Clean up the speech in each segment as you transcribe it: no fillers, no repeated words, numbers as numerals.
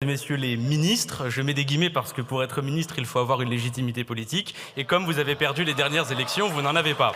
messieurs les ministres. Je mets des guillemets parce que pour être ministre, il faut avoir une légitimité politique. Et comme vous avez perdu les dernières élections, vous n'en avez pas.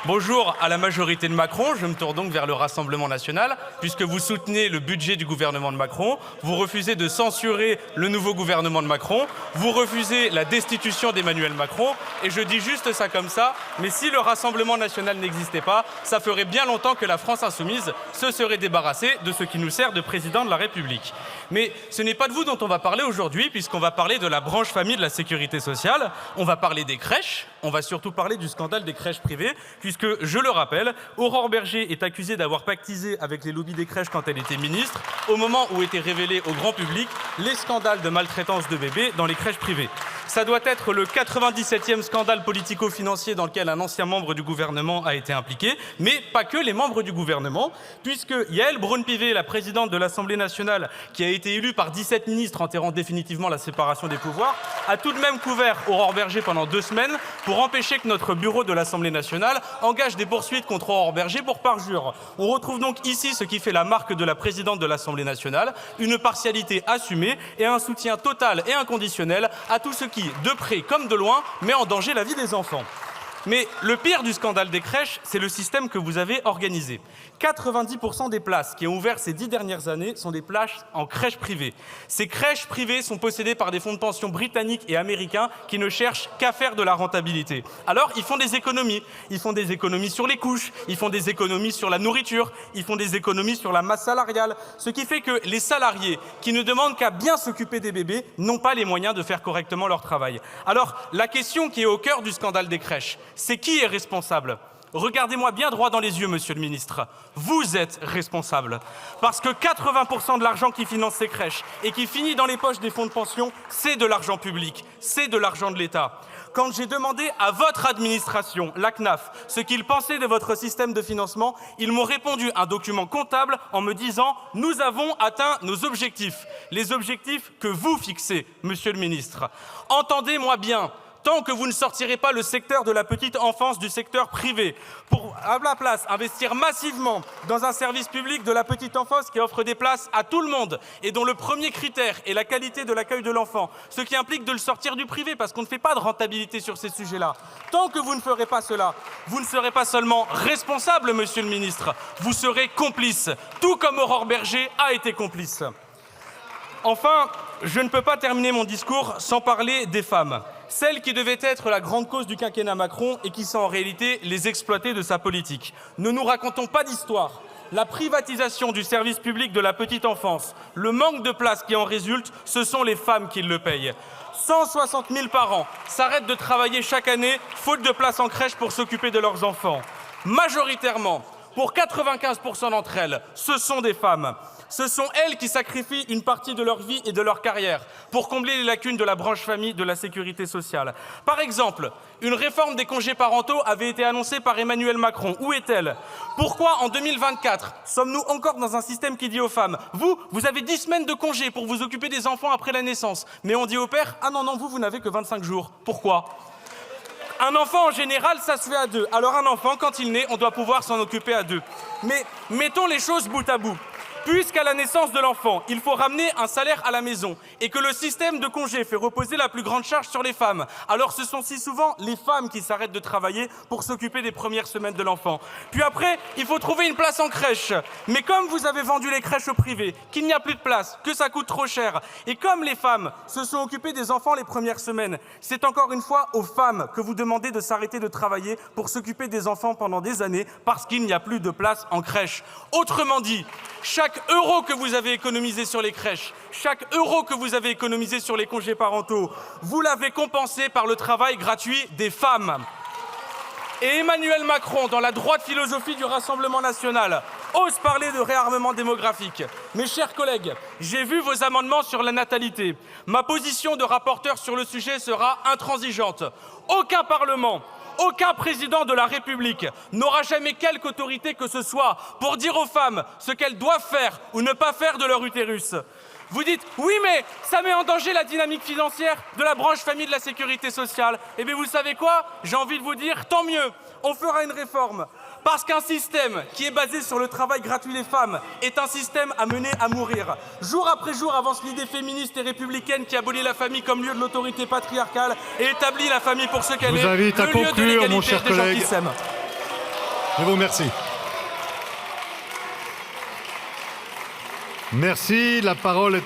Bonjour à la majorité de Macron, je me tourne donc vers le Rassemblement national, puisque vous soutenez le budget du gouvernement de Macron, vous refusez de censurer le nouveau gouvernement de Macron, vous refusez la destitution d'Emmanuel Macron, et je dis juste ça comme ça, mais si le Rassemblement national n'existait pas, ça ferait bien longtemps que la France insoumise se serait débarrassée de ce qui nous sert de président de la République. Mais ce n'est pas de vous dont on va parler aujourd'hui, puisqu'on va parler de la branche famille de la sécurité sociale, on va parler des crèches, on va surtout parler du scandale des crèches privées, puisque, je le rappelle, Aurore Bergé est accusée d'avoir pactisé avec les lobbies des crèches quand elle était ministre, au moment où étaient révélés au grand public les scandales de maltraitance de bébés dans les crèches privées. Ça doit être le 97e scandale politico-financier dans lequel un ancien membre du gouvernement a été impliqué, mais pas que les membres du gouvernement, puisque Yaël Braun-Pivet, la présidente de l'Assemblée nationale, qui a été élue par 17 ministres enterrant définitivement la séparation des pouvoirs, a tout de même couvert Aurore Bergé pendant 2 semaines pour empêcher que notre bureau de l'Assemblée nationale engage des poursuites contre Aurore Bergé pour parjure. On retrouve donc ici ce qui fait la marque de la présidente de l'Assemblée nationale, une partialité assumée et un soutien total et inconditionnel à tout ce qui, de près comme de loin, met en danger la vie des enfants. Mais le pire du scandale des crèches, c'est le système que vous avez organisé. 90% des places qui ont ouvert ces 10 dernières années sont des places en crèches privées. Ces crèches privées sont possédées par des fonds de pension britanniques et américains qui ne cherchent qu'à faire de la rentabilité. Alors, ils font des économies. Ils font des économies sur les couches, ils font des économies sur la nourriture, ils font des économies sur la masse salariale. Ce qui fait que les salariés qui ne demandent qu'à bien s'occuper des bébés n'ont pas les moyens de faire correctement leur travail. Alors, la question qui est au cœur du scandale des crèches, c'est qui est responsable ? Regardez-moi bien droit dans les yeux, monsieur le ministre. Vous êtes responsable. Parce que 80% de l'argent qui finance ces crèches et qui finit dans les poches des fonds de pension, c'est de l'argent public, c'est de l'argent de l'État. Quand j'ai demandé à votre administration, la CNAF, ce qu'ils pensaient de votre système de financement, ils m'ont répondu un document comptable en me disant « Nous avons atteint nos objectifs ». Les objectifs que vous fixez, monsieur le ministre. Entendez-moi bien. Tant que vous ne sortirez pas le secteur de la petite enfance du secteur privé, pour à la place investir massivement dans un service public de la petite enfance qui offre des places à tout le monde et dont le premier critère est la qualité de l'accueil de l'enfant, ce qui implique de le sortir du privé parce qu'on ne fait pas de rentabilité sur ces sujets-là. Tant que vous ne ferez pas cela, vous ne serez pas seulement responsable, monsieur le ministre, vous serez complice, tout comme Aurore Bergé a été complice. Enfin, je ne peux pas terminer mon discours sans parler des femmes. Celles qui devaient être la grande cause du quinquennat Macron et qui sont en réalité les exploitées de sa politique. Ne nous racontons pas d'histoire. La privatisation du service public de la petite enfance, le manque de places qui en résulte, ce sont les femmes qui le payent. 160 000 parents s'arrêtent de travailler chaque année, faute de place en crèche pour s'occuper de leurs enfants. Majoritairement, pour 95% d'entre elles, ce sont des femmes. Ce sont elles qui sacrifient une partie de leur vie et de leur carrière pour combler les lacunes de la branche famille de la sécurité sociale. Par exemple, une réforme des congés parentaux avait été annoncée par Emmanuel Macron. Où est-elle ? Pourquoi, en 2024, sommes-nous encore dans un système qui dit aux femmes « Vous avez 10 semaines de congés pour vous occuper des enfants après la naissance. » Mais on dit au père « Ah non, vous n'avez que 25 jours. » Pourquoi ? Un enfant, en général, ça se fait à 2. Alors un enfant, quand il naît, on doit pouvoir s'en occuper à 2. Mais mettons les choses bout à bout. Puisqu'à la naissance de l'enfant, il faut ramener un salaire à la maison et que le système de congé fait reposer la plus grande charge sur les femmes, alors ce sont si souvent les femmes qui s'arrêtent de travailler pour s'occuper des premières semaines de l'enfant. Puis après, il faut trouver une place en crèche. Mais comme vous avez vendu les crèches au privé, qu'il n'y a plus de place, que ça coûte trop cher, et comme les femmes se sont occupées des enfants les premières semaines, c'est encore une fois aux femmes que vous demandez de s'arrêter de travailler pour s'occuper des enfants pendant des années parce qu'il n'y a plus de place en crèche. Autrement dit, chaque euro que vous avez économisé sur les crèches, chaque euro que vous avez économisé sur les congés parentaux, vous l'avez compensé par le travail gratuit des femmes. Et Emmanuel Macron, dans la droite philosophie du Rassemblement national, ose parler de réarmement démographique. Mes chers collègues, j'ai vu vos amendements sur la natalité. Ma position de rapporteur sur le sujet sera intransigeante. Aucun Parlement, aucun président de la République n'aura jamais quelque autorité que ce soit pour dire aux femmes ce qu'elles doivent faire ou ne pas faire de leur utérus. Vous dites « Oui, mais ça met en danger la dynamique financière de la branche famille de la sécurité sociale. » Eh bien, vous savez quoi ? J'ai envie de vous dire « Tant mieux, on fera une réforme. » Parce qu'un système qui est basé sur le travail gratuit des femmes est un système amené à mourir. Jour après jour avance l'idée féministe et républicaine qui abolit la famille comme lieu de l'autorité patriarcale et établit la famille pour ce qu'elle est, Je vous invite à le lieu de conclure, mon l'égalité cher des gens collègue. qui s'aiment. Je vous remercie. Merci. La parole est